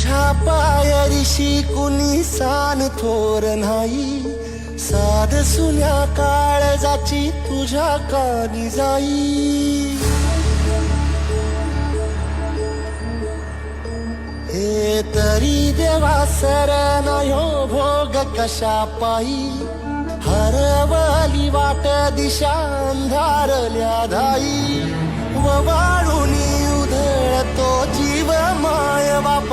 तुझ्या पायरीशी कुणी सान थोर नाही, साध सुन्या काळजाची तुझ्या कानी जाई. हे तरी देवा सरनायो भोग कशा पायी, हरवली वाट दिशा अंधारल्या धाई. व वाळूनी उधळतो जीव माय बाप